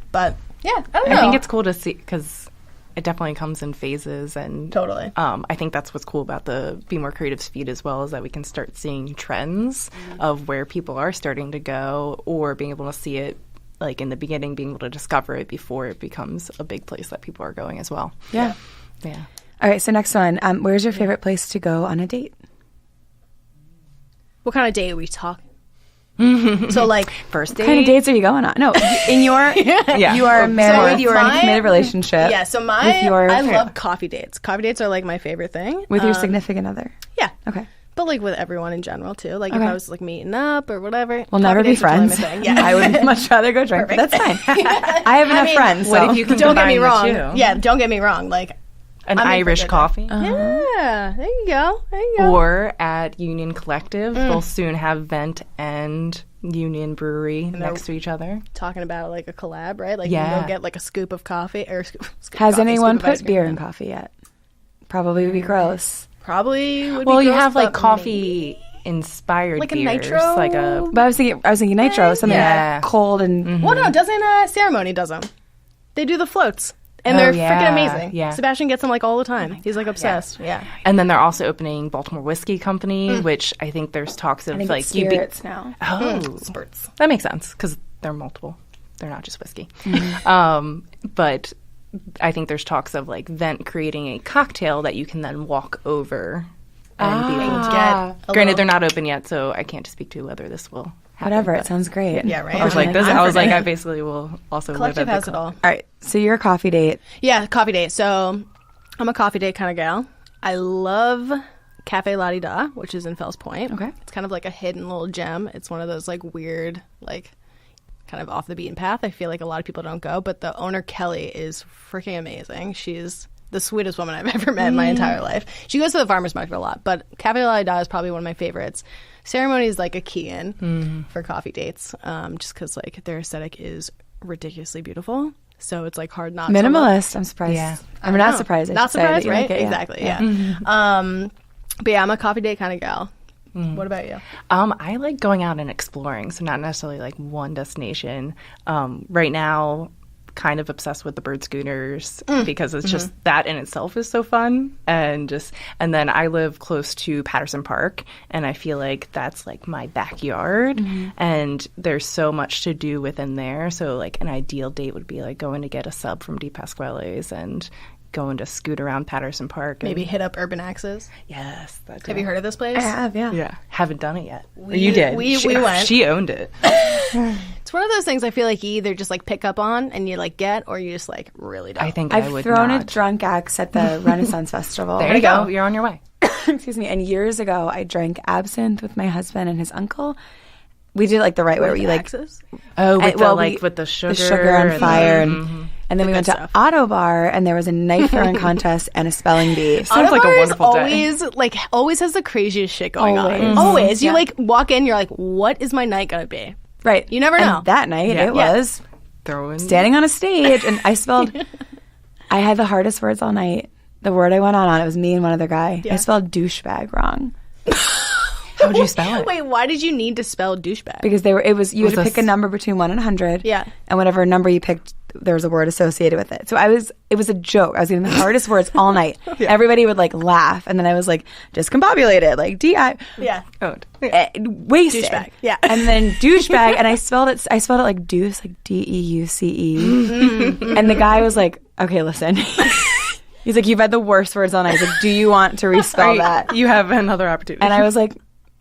But yeah, I don't know. I think it's cool to see because it definitely comes in phases, and Totally. I think that's what's cool about the Bmore Creatives feed as well, is that we can start seeing trends of where people are starting to go, or being able to see it like in the beginning, being able to discover it before it becomes a big place that people are going as well. Yeah. Yeah. All right, so next one. Where's your favorite place to go on a date? What kind of date are we talking? So like First What date. kind of dates are you going on? No, in your you are married, you are in a committed relationship. Yeah, so I love coffee dates. Coffee dates are like my favorite thing. with your significant other. Yeah. Okay. But like with everyone in general too. Like if Okay. I was like meeting up or whatever. We'll never coffee be dates are totally friends. my thing. Yeah. I would much rather go drink, but that's fine. I have enough friends. What so. if you can Don't get me combine the wrong. two? Yeah, don't get me wrong. Like An I'm in for Irish good. coffee. yeah, there you go. There you go. Or at Union Collective, they'll soon have Vent and Union Brewery next to each other. Talking about like a collab, right? Like you Yeah. can go get like a scoop of coffee or scoop Has of coffee, anyone scoop of ice put cream. beer in coffee yet? Probably would be gross. Probably would Well, be you gross, have like but coffee inspired Like a beers, nitro? like a But I was thinking nitro, something Yeah. cold and maybe. Well, no, doesn't Ceremony does them? They do the floats, and Oh, they're yeah, freaking amazing. yeah. Sebastian gets them like all the time. He's like obsessed. Yeah. And then they're also opening Baltimore Whiskey Company, which I think there's talks of I think like it's spirits now. Oh, Spurts. that makes sense because they're multiple. They're not just whiskey. But I think there's talks of like Vent creating a cocktail that you can then walk over and be able to Get a Granted, little- they're not open yet, so I can't speak to whether this will happen. Whatever, it but sounds great. Yeah, right. I was like, I'm for it. I basically will also Collective live at has the it all. All right, so you're a coffee date. Yeah, coffee date. So I'm a coffee date kind of gal. I love Cafe La Di Da, which is in Fells Point. Okay. It's kind of like a hidden little gem. It's one of those like weird, like kind of off the beaten path. I feel like a lot of people don't go, but the owner Kelly is freaking amazing. She's the sweetest woman I've ever met in my entire life. She goes to the farmer's market a lot, but Cafe La Di Da is probably one of my favorites. Ceremony is like a key in for coffee dates, just because like their aesthetic is ridiculously beautiful. So it's like hard not to love. Minimalist. I'm surprised. Yeah. I'm not surprised. I Not should say, that surprised, you right? like it, yeah. Exactly. Yeah. But yeah, I'm a coffee date kind of gal. What about you? I like going out and exploring, so not necessarily like one destination. Right now, kind of obsessed with the bird scooters because it's just that in itself is so fun, and then I live close to Patterson Park, and I feel like that's like my backyard, and there's so much to do within there. So like an ideal date would be like going to get a sub from Di Pasquale's and going to scoot around Patterson Park. Maybe hit up Urban Axes. Yes. Have you heard of this place? I have, yeah. Yeah. Haven't done it yet. You did. we she, went. She owned it. It's one of those things I feel like you either just like pick up on and you like get, or you just like really don't. I think I I've would thrown a not. drunk axe at the Renaissance Festival. There you go. You're on your way. Excuse me. And years ago, I drank absinthe with my husband and his uncle. We did it like the right way, where you like Axes? Oh, with we- with the sugar, the sugar on and fire, the- and then we went to stuff. Auto Bar, and there was a knife throwing contest and a spelling bee. Sounds like a Autobars wonderful day. always has the craziest shit going Always. on. Mhm. Always. You Yeah. like walk in, you're like, what is my night gonna be? Right. You never And know. that night, Yeah. it Yeah. was Throwing. standing on a stage, and I spelled. I had the hardest words all night. The word I went on it was me and one other guy. Yeah. I spelled douchebag wrong. How would you spell it? Wait, why did you need to spell douchebag? Because you had to this- pick a number between 1 and 100. Yeah. And whatever number you picked, there was a word associated with it. So it was a joke. I was getting the hardest words all night. Everybody would like laugh. And then I was like, discombobulated, like D-I. Yeah. Wasted. Douchebag. Yeah. And then douchebag. And I spelled it like deuce, like D-E-U-C-E. And the guy was like, okay, listen. He's like, you've had the worst words all night. He's like, do you want to respell that? You have another opportunity. And I was like,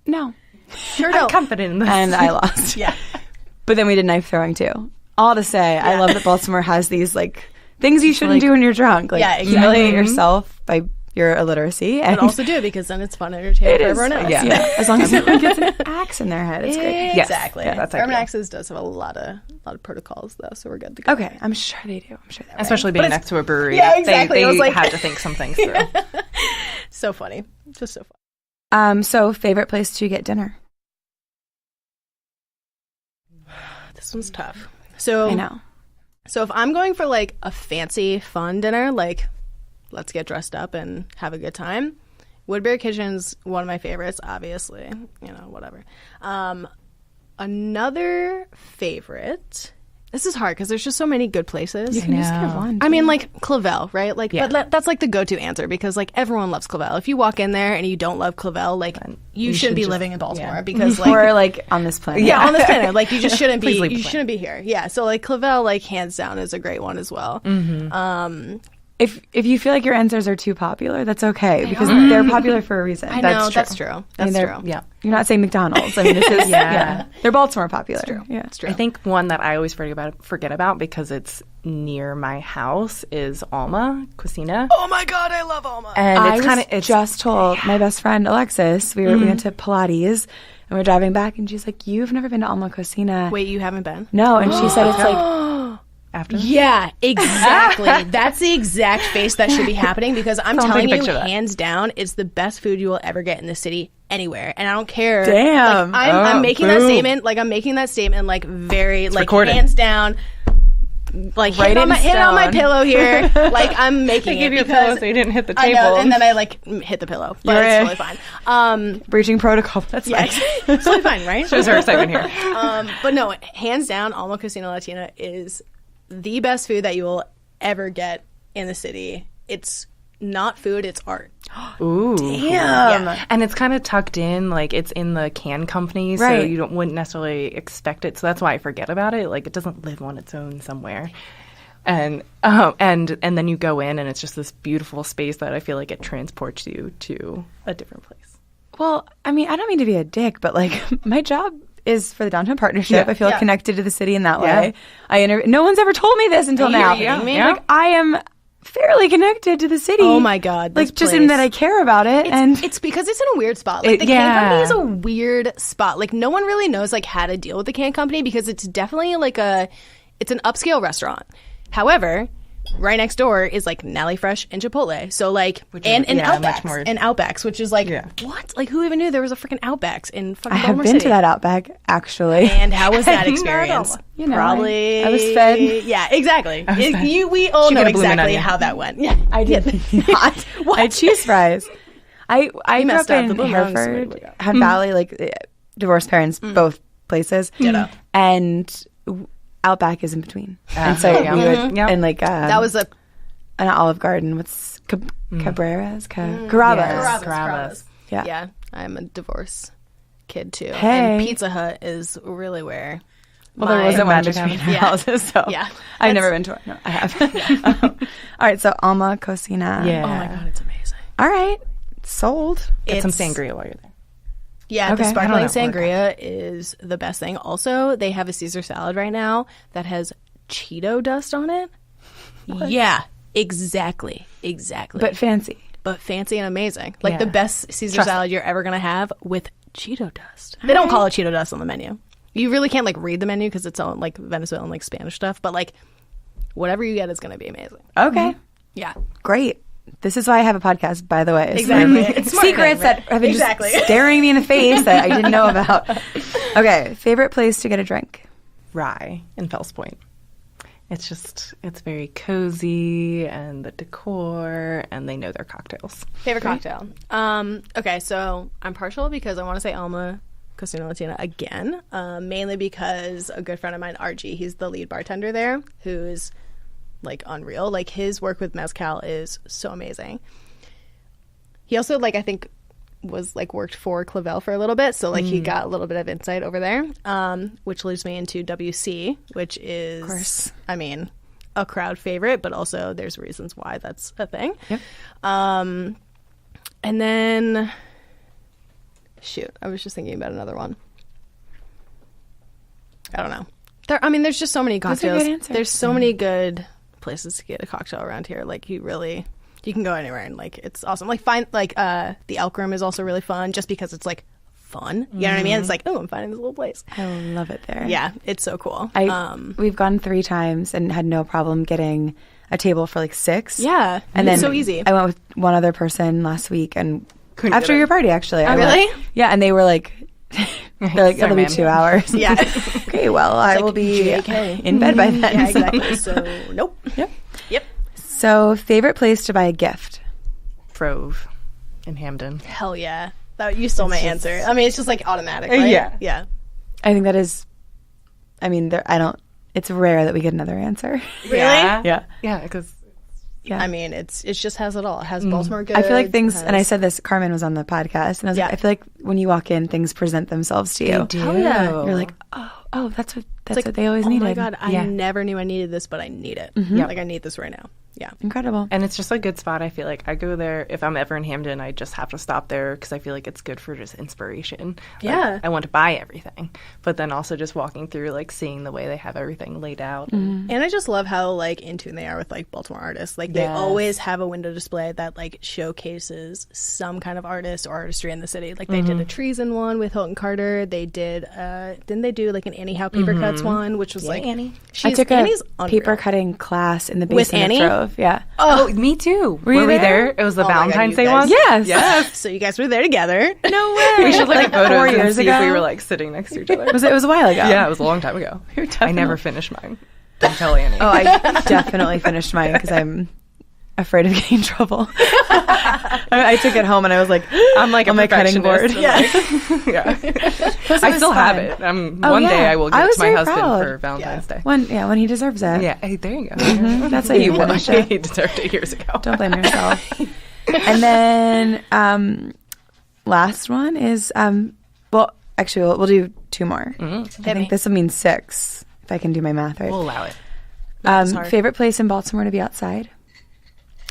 no. Sure I'm don't. confident in this. And I lost. Yeah. But then we did knife throwing too. All to say, I love that Baltimore has these like things you shouldn't do when you're drunk. Like Yeah, exactly. humiliate yourself by your illiteracy. And But also do it because then it's fun and entertaining for everyone else. Yeah. As long as everyone gets an axe in their head, it's great. Yes. Exactly. Yeah, that's Urban ideal. Axes does have a lot of protocols though, so we're good to go. Okay, I'm sure they do. I'm sure they Especially being next to a brewery. Yeah, exactly. They I was like- had to think some things through. So funny. Just so funny. So favorite place to get dinner? This one's tough. So I know. So if I'm going for like a fancy, fun dinner, like let's get dressed up and have a good time, Woodbury Kitchen's one of my favorites, obviously. You know, whatever. Another favorite. This is hard because there's just so many good places. You can just get one. I mean, like Clavel, right? Like, Yeah. but that's like the go-to answer because like everyone loves Clavel. If you walk in there and you don't love Clavel, like you shouldn't be living in Baltimore because like or like on this planet. yeah, on this planet, like you just shouldn't be. Please leave You the shouldn't be here. Yeah, so like Clavel, like hands down, is a great one as well. If you feel like your answers are too popular, that's okay because they're popular for a reason. I know that's true. That's true. Yeah. You're not saying McDonald's. I mean, this is they're Baltimore popular. It's true. Yeah, It's true. I think one that I always forget about because it's near my house is Alma Cucina. Oh my god, I love Alma. And I it's kind of just told my best friend Alexis we went to Pilates and we're driving back and she's like, "You've never been to Alma Cocina?" Wait, you haven't been? No, and she said it's like after. Yeah, exactly. That's the exact face that should be happening because I'm Someone telling take a you, picture of that. hands down, it's the best food you will ever get in the city anywhere. And I don't care. Damn. Like, I'm making that boom. statement. Like I'm making that statement. Like very like recorded. hands down. Like hit on my stone. pillow here. Like I'm making They gave it you a because pillow so you didn't hit the I table. know, and then I like hit the pillow, but it's You're- totally fine. breaching protocol. That's Yeah, fine. it's totally fine, right? Shows her excitement here. But no, hands down, Alma Cocina Latina is the best food that you will ever get in the city. It's not food, it's art. Ooh. Yeah. And it's kind of tucked in, like it's in the can company, so Right. you wouldn't necessarily expect it. So that's why I forget about it. Like it doesn't live on its own somewhere. And then you go in and it's just this beautiful space that I feel like it transports you to a different place. Well, I mean, I don't mean to be a dick, but like my job is for the Downtown Partnership. Yeah. I feel Yeah. connected to the city in that Yeah. way. No one's ever told me this until now. kidding me? Like I am fairly connected to the city. Oh my God, Like this just in place. that I care about it, and It's because it's in a weird spot. Like the can company is a weird spot. Like no one really knows like how to deal with the can company because it's definitely like it's an upscale restaurant. However, right next door is like Nally Fresh and Chipotle. So like and yeah, Outbacks much more- and Outbacks, which is like Yeah. what? Like who even knew there was a freaking Outbacks in fucking I have Baltimore been City? to that Outback actually. And how was that Not experience? you know, Probably. I was fed. Yeah, exactly. fed. We all She know got a bloomin' exactly onion. how that went. Yeah, I did not. I had cheese fries. I grew messed up up. The in Blue Mountains Hereford, way to go. Hunt Valley, like divorced parents, both places. Ditto. And Outback is in between. And so there you go. we would, Mhm. Yep. and like that was a an Olive Garden. What's Cabrera's? Carrabba's. Yes. Carrabba's. Carrabba's. Yeah. Yeah, I'm a divorce kid too. Hey. And Pizza Hut is really where. Well, there my- wasn't one magic between happened. our houses, so Yeah. I've never been to one. No, I have. All right, so Alma Cocina. Yeah. Oh my god, it's amazing. All right, sold. Get some It's- sangria while you're there. Yeah, Okay. the I sparkling don't know. sangria is the best thing. Also, they have a Caesar salad right now that has Cheeto dust on it. Yeah, exactly. But fancy. But fancy and amazing. Like Yeah. the best Caesar Trust salad you're ever going to have with Cheeto dust. They don't call it Cheeto dust on the menu. You really can't like read the menu because it's on like Venezuelan like Spanish stuff, but like whatever you get is going to be amazing. Okay, Yeah. great. This is why I have a podcast, by the way. It's Exactly. for It's smart secrets thing, right? that have been Exactly. just staring me in the face that I didn't know about. Okay, favorite place to get a drink? Rye in Fells Point. it's very cozy, and the decor, and they know their cocktails. Favorite cocktail. Okay, so I'm partial because I want to say Alma Cocina Latina again, mainly because a good friend of mine, RG, he's the lead bartender there, who's like unreal. Like his work with mezcal is so amazing. He also I think was worked for Clavel for a little bit, so he got a little bit of insight over there, which leads me into WC, which is, of course, I mean, a crowd favorite, but also there's reasons why that's a thing. Yep. And then shoot, I was just thinking about another one. I don't know. There's just so many cocktails. Good answers. There's so many good places to get a cocktail around here. You can go anywhere and it's awesome. The Elk Room is also really fun just because it's fun. You know what I mean? It's I'm finding this little place. I love it there. Yeah, it's so cool. We've gone 3 times and had no problem getting a table for 6. Yeah, and then it's so easy. I went with one other person last week, and Couldn't after your party, actually. Oh, really? Yeah, and they were they're it'll be 2 hours. Yeah. Okay, well, I will be JK. in bed by then. Yeah, exactly. So nope. Yep. So, favorite place to buy a gift? Frove in Hamden. Hell yeah. You stole my answer. It's just automatic, right? Yeah. I think that is, it's rare that we get another answer. Really? Yeah. Yeah, because... Yeah. It just has it all. It has Baltimore goods. I feel like things, and I said this, Carmen was on the podcast, and I was Yeah. I feel like when you walk in, things present themselves to you. They do. Oh, yeah. You're like, oh, that's what they always oh needed. my God, I Yeah. never knew I needed this, but I need it. Yep. I need this right now. Yeah. Incredible. And it's just a good spot. I feel like I go there if I'm ever in Hamden. I just have to stop there because I feel like it's good for just inspiration. Yeah. I want to buy everything, but then also just walking through, seeing the way they have everything laid out. And I just love how in tune they are with Baltimore artists. They Yes. always have a window display that showcases some kind of artist or artistry in the city. They did a treason one with Hilton Carter. They did didn't they do an Annie Howe paper cuts one, which was Annie. I took a Annie's unreal. paper cutting class in the With basement Annie? of Trove. Yeah. Oh, me too. Were you we there? there? It was the Oh my God, Valentine's you Day guys. one? Yes. Yes. So you guys were there together. No way. We should look at photos 4 and years see ago. if we were sitting next to each other. It was a while ago. Yeah, it was a long time ago. I never finished mine. Don't tell Annie. Oh, I definitely finished mine because I'm afraid of getting in trouble. I took it home and I was I'm like on a my cutting board. perfectionist. Yeah. I still have it. One day I will give it to my husband for Valentine's Day. When he deserves it. Yeah, hey, there you go. That's how you finish it. He deserved it years ago. Don't blame yourself. And then last one is actually we'll do 2 more. I think this will mean 6 if I can do my math right. We'll allow it. hard. Favorite place in Baltimore to be outside?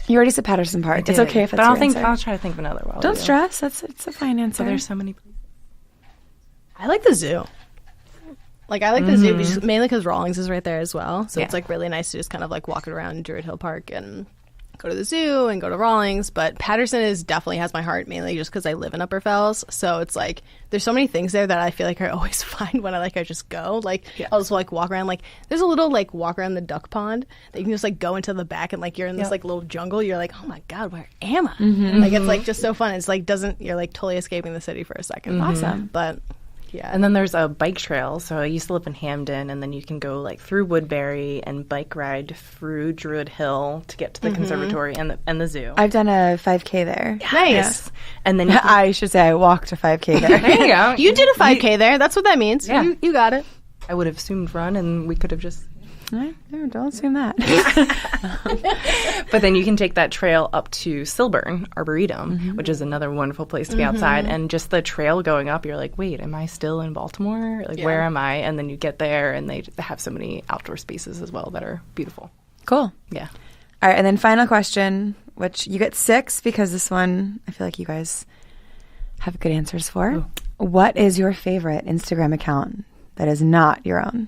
You already said Patterson Park. It's okay if that's but your answer. I'll try to think of another one. Don't stress. It's a fine answer. But there's so many places. I like the zoo. I like the zoo mainly because Rawlings is right there as well. So Yeah. it's really nice to just kind of walk around Druid Hill Park and go to the zoo and go to Rawlings. But Patterson definitely has my heart, mainly just because I live in Upper Fells. So it's there's so many things there that I feel I always find when I just go. I'll just walk around. There's a little walk around the duck pond that you can just go into the back and you're in this little jungle. You're oh my God, where am I? It's just so fun. It's you're totally escaping the city for a second. Awesome. But yeah. And then there's a bike trail. So I used to live in Hamden, and then you can go through Woodbury and bike ride through Druid Hill to get to the conservatory and the zoo. I've done a 5K there. Nice. Yes. And then you can, I should say I walked a 5K there. there you go. You did a 5K there. That's what that means. Yeah. You got it. I would have assumed run, and we could have just. No, don't assume that. But then you can take that trail up to Silburn Arboretum, which is another wonderful place to be outside. And just the trail going up, you're wait, am I still in Baltimore? Where am I? And then you get there, and they have so many outdoor spaces as well that are beautiful. Cool. Yeah. All right, and then final question, which you get 6 because this one I feel like you guys have good answers for. Ooh. What is your favorite Instagram account that is not your own?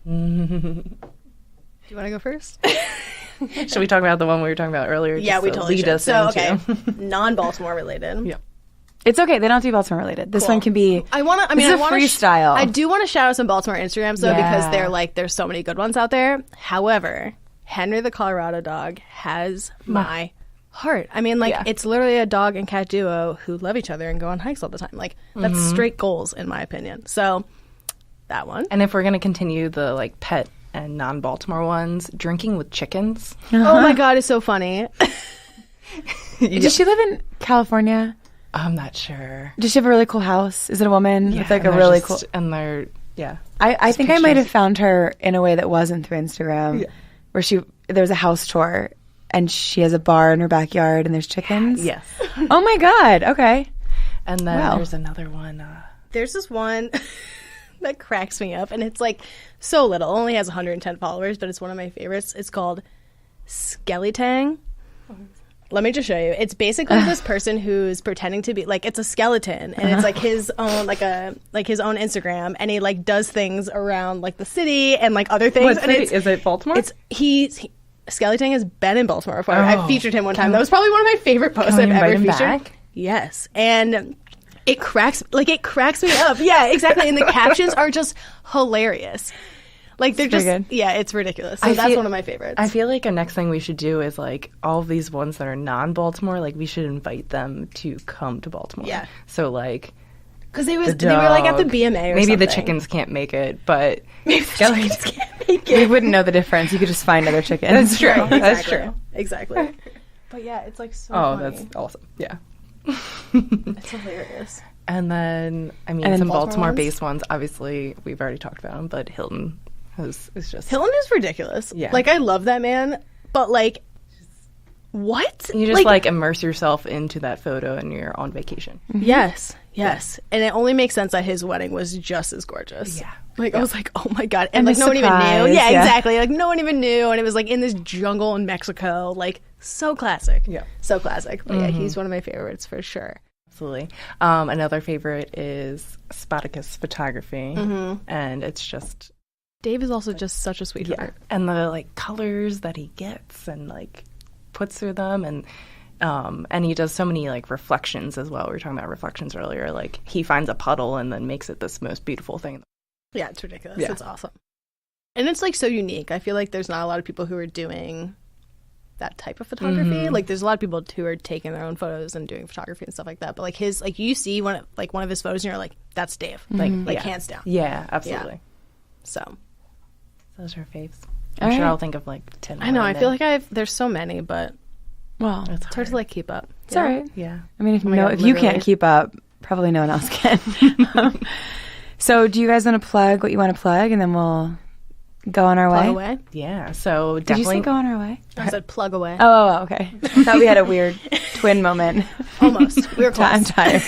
Do you want to go first? Should we talk about the one we were talking about earlier? Yeah, just we to totally lead should. us So, into- okay, non-Baltimore related. Yeah. It's okay. They don't have to be Baltimore related. This one can be. I want to. I mean, This I is a want freestyle. I do want to shout out some Baltimore Instagrams though because Yeah. they're there's so many good ones out there. However, Henry the Colorado dog has my heart. I mean, it's literally a dog and cat duo who love each other and go on hikes all the time. That's straight goals in my opinion. So that one. And if we're going to continue the pet and non-Baltimore ones. Drinking with chickens. Oh my God, it's so funny. Does she live in California? I'm not sure. Does she have a really cool house? Is it a woman with like a and really they're cool? just- And they're, yeah. I think I might pictures. have found her in a way that wasn't through Instagram, where there was a house tour and she has a bar in her backyard and there's chickens. Yes. Oh my God. Okay. And then Wow. there's another one. There's this one that cracks me up, and it's like so little. It only has 110 followers, but it's one of my favorites. It's called Skeletang. Let me just show you. It's basically this person who's pretending to be like, it's a skeleton, and it's like his own his own Instagram, and he like does things around like the city and like other things. What and city? Is it Baltimore? It's Skeletang has been in Baltimore before. I featured him one time. That was probably one of my favorite posts Can we I've ever invite him featured. back? Yes, and it cracks me up. Yeah, exactly. And the captions are just hilarious. Like they're pretty just good. yeah, it's ridiculous. So that's one of my favorites. I feel like a next thing we should do is like all of these ones that are non-Baltimore, like we should invite them to come to Baltimore. Yeah. So like Because they were like at the BMA or maybe something. the chickens can't make it, but Chickens can't make it. We wouldn't know the difference. You could just find other chickens. That's true. Right, That's exactly. true. Exactly. But yeah, it's like so Oh, funny. that's awesome. Yeah. It's hilarious. And then, I mean, And then some Baltimore Baltimore-based ones. Obviously, we've already talked about them, but Hilton is just... Hilton is ridiculous. Yeah. Like I love that man, but like what? You just like immerse yourself into that photo and you're on vacation. Yes. And it only makes sense that his wedding was just as gorgeous. Yeah. Like I was like, oh my God. And And like the no one even knew. surprise, Yeah, yeah. exactly. Like no one even knew. And it was like in this jungle in Mexico. Like so classic. Yeah. So classic. But yeah, he's one of my favorites for sure. Absolutely. Another favorite is Spartacus Photography. And it's just... Dave is also just such a sweetheart. And the like colors that he gets and like puts through them and he does so many like reflections as well. We were talking about reflections earlier. Like he finds a puddle and then makes it this most beautiful thing. Yeah, it's ridiculous. Yeah. It's awesome. And it's like so unique. I feel like there's not a lot of people who are doing that type of photography. Like there's a lot of people who are taking their own photos and doing photography and stuff like that. But like his, like you see one of his photos and you're like, that's Dave. Like hands down. Yeah, absolutely. So Those are faves. All I'm sure right. I'll think of like 10 I know. more I and feel then- like there's so many, but Well, it's it's hard to like keep up. it's all right. Yeah. I mean, if, my God, if you literally. can't keep up, probably no one else can. So do you guys want to plug what you want to plug and then we'll go on our Plug way? away. Yeah. So Did you definitely say go on our way? I said plug away. Oh, okay. I thought we had a weird twin moment. Almost. We were close. I'm tired.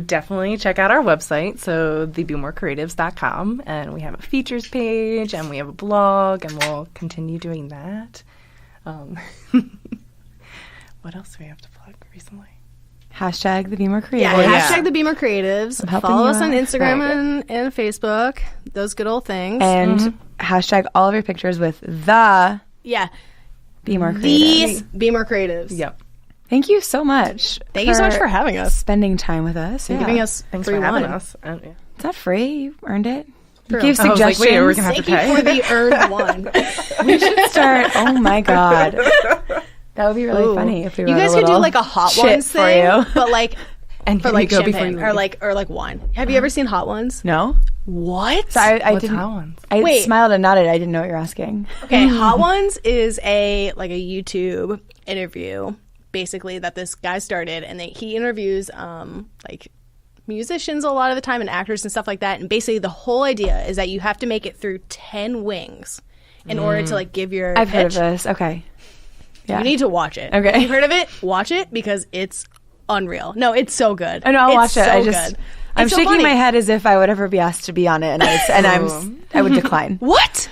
definitely check out our website, so thebmorecreatives.com, and we have a features page and we have a blog, and we'll continue doing that. What else do we have to plug recently? Hashtag the Bmore Creatives. Yeah, yeah. hashtag the Bmore Creatives. helping Follow you us on out. Instagram and Facebook. Those good old things. And hashtag all of your pictures with the yeah, Bmore Creatives. these Bmore Creatives. Yep. Thank you so much. Thank you so much for having us. spending time with us. And giving us Thanks free for having wine. us. And, yeah. It's not free. You earned it. You True. gave I was like, suggestions. wait, are we gonna have to Thank you pay? for the earned one. We should start. Oh my God. That would be really Ooh. funny if we You wrote guys a could do little like a hot shit ones for thing, you. but like And for here like you go before champagne you or leave. like wine. Have you ever seen Hot Ones? No? What? So I What's didn't. hot ones? I Wait. smiled and nodded. I didn't know what you're asking. Okay, Hot Ones is a YouTube interview basically that this guy started, and he interviews like musicians a lot of the time and actors and stuff like that. And basically the whole idea is that you have to make it through 10 wings in order to like give your I've heard of pitch. this. Okay. Yeah. You need to watch it. Okay. You've heard of it? Watch it because it's unreal. No, it's so good. Oh no, I'll It's watch it. so I just good. I'm It's so shaking funny. my head as if I would ever be asked to be on it, and I would decline. What?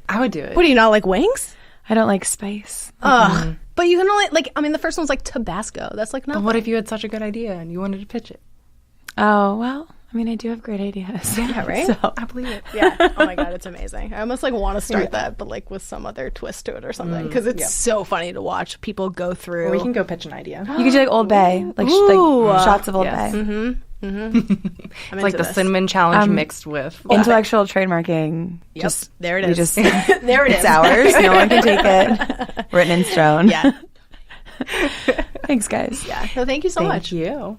I would do it. What do you not like wings? I don't like spice. Ugh. But you can only like the first one's like Tabasco. That's like But nothing. what if you had such a good idea and you wanted to pitch it? Oh well, I mean I do have great ideas. Yeah, right? So I believe it. Yeah. Oh my god, it's amazing. I almost like want to start that, but like with some other twist to it or something, because it's so funny to watch people go through. We can go pitch an idea. you could do like Old Bay, like Ooh. shots of Old Yes. Bay. I'm It's like into the this. cinnamon challenge mixed with Intellectual trademarking. Yep. Just There it we is. just There it is. it's ours. No one can take it. Written in stone. Yeah. Thanks, guys. Yeah. So thank you so Thank much. you.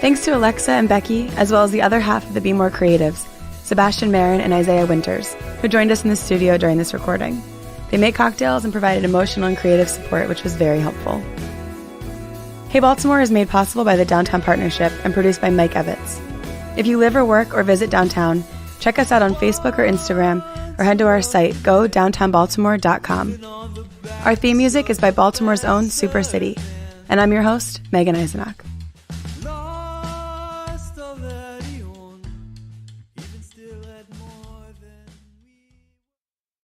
Thanks to Alexa and Becky, as well as the other half of the Bmore Creatives, Sebastian Marin and Isaiah Winters, who joined us in the studio during this recording. They made cocktails and provided emotional and creative support, which was very helpful. Hey Baltimore is made possible by the Downtown Partnership and produced by Mike Evitz. If you live or work or visit downtown, check us out on Facebook or Instagram, or head to our site, godowntownbaltimore.com. Our theme music is by Baltimore's own Super City, and I'm your host, Megan Eisenach.